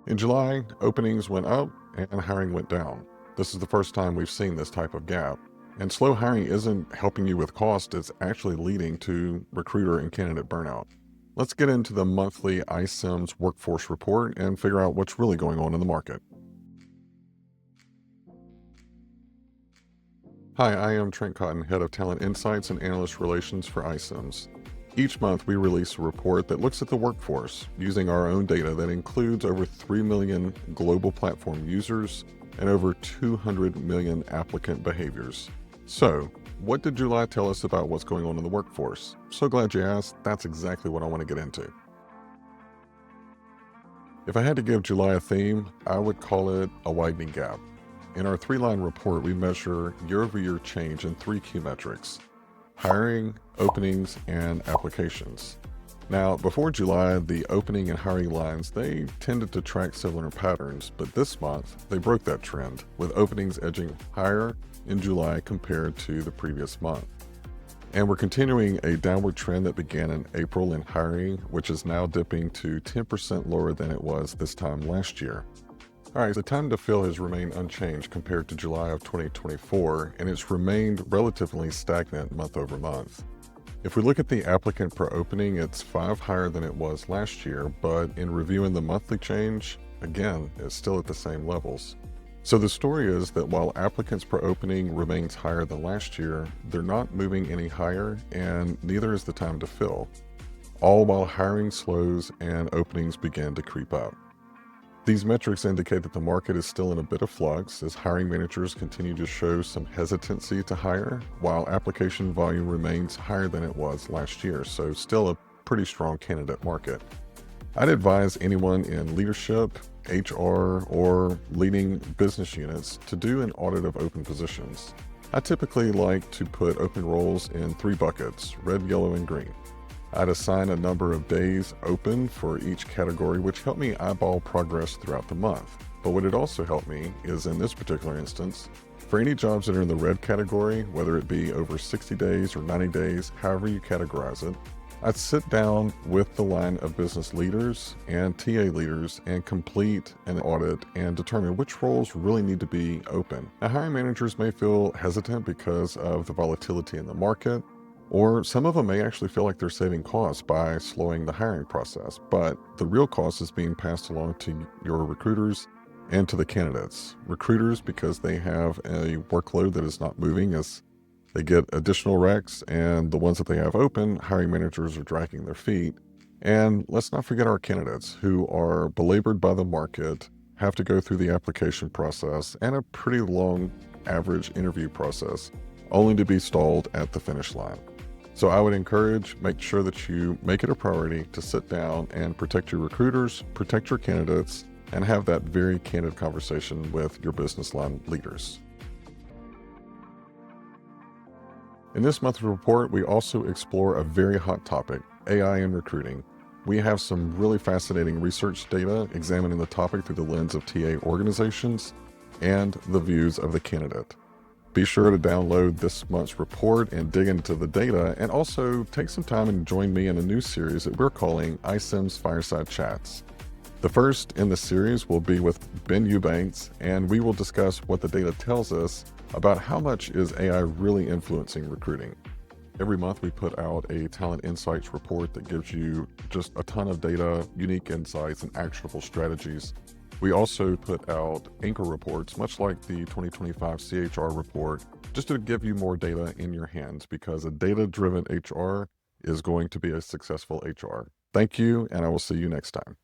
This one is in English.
In July, openings went up and hiring went down. This is the first time we've seen this type of gap. And slow hiring isn't helping you with cost, it's actually leading to recruiter and candidate burnout. Let's get into the monthly iCIMS workforce report and figure out what's really going on in the market. Hi, I am Trent Cotton, Head of Talent Insights and Analyst Relations for iCIMS. Each month, we release a report that looks at the workforce using our own data that includes over 3 million global platform users and over 200 million applicant behaviors. So, what did July tell us about what's going on in the workforce? So glad you asked. That's exactly what I want to get into. If I had to give July a theme, I would call it a widening gap. In our three-line report, we measure year-over-year change in three key metrics: hiring, openings, and applications. Now, before July, the opening and hiring lines, they tended to track similar patterns, but this month, they broke that trend, with openings edging higher in July compared to the previous month. And we're continuing a downward trend that began in April in hiring, which is now dipping to 10% lower than it was this time last year. All right, the time to fill has remained unchanged compared to July of 2024, and it's remained relatively stagnant month over month. If we look at the applicant per opening, it's 5 higher than it was last year, but in reviewing the monthly change, again, it's still at the same levels. So the story is that while applicants per opening remains higher than last year, they're not moving any higher, and neither is the time to fill, all while hiring slows and openings begin to creep up. These metrics indicate that the market is still in a bit of flux as hiring managers continue to show some hesitancy to hire, while application volume remains higher than it was last year, so still a pretty strong candidate market. I'd advise anyone in leadership, HR, or leading business units to do an audit of open positions. I typically like to put open roles in 3 buckets: red, yellow, and green. I'd assign a number of days open for each category, which helped me eyeball progress throughout the month. But what it also helped me is, in this particular instance, for any jobs that are in the red category, whether it be over 60 days or 90 days, however you categorize it, I'd sit down with the line of business leaders and TA leaders and complete an audit and determine which roles really need to be open. Now, hiring managers may feel hesitant because of the volatility in the market, or some of them may actually feel like they're saving costs by slowing the hiring process, but the real cost is being passed along to your recruiters and to the candidates. Recruiters, because they have a workload that is not moving as they get additional recs, and the ones that they have open, hiring managers are dragging their feet. And let's not forget our candidates who are belabored by the market, have to go through the application process and a pretty long average interview process, only to be stalled at the finish line. So I would make sure that you make it a priority to sit down and protect your recruiters, protect your candidates, and have that very candid conversation with your business line leaders. In this monthly report, we also explore a very hot topic: AI in recruiting. We have some really fascinating research data examining the topic through the lens of TA organizations and the views of the candidate. Be sure to download this month's report and dig into the data, and also take some time and join me in a new series that we're calling iCIMS Fireside Chats. The first in the series will be with Ben Eubanks, and we will discuss what the data tells us about how much is AI really influencing recruiting. Every month we put out a Talent Insights report that gives you just a ton of data, unique insights, and actionable strategies. We also put out anchor reports, much like the 2025 CHR report, just to give you more data in your hands, because a data-driven HR is going to be a successful HR. Thank you, and I will see you next time.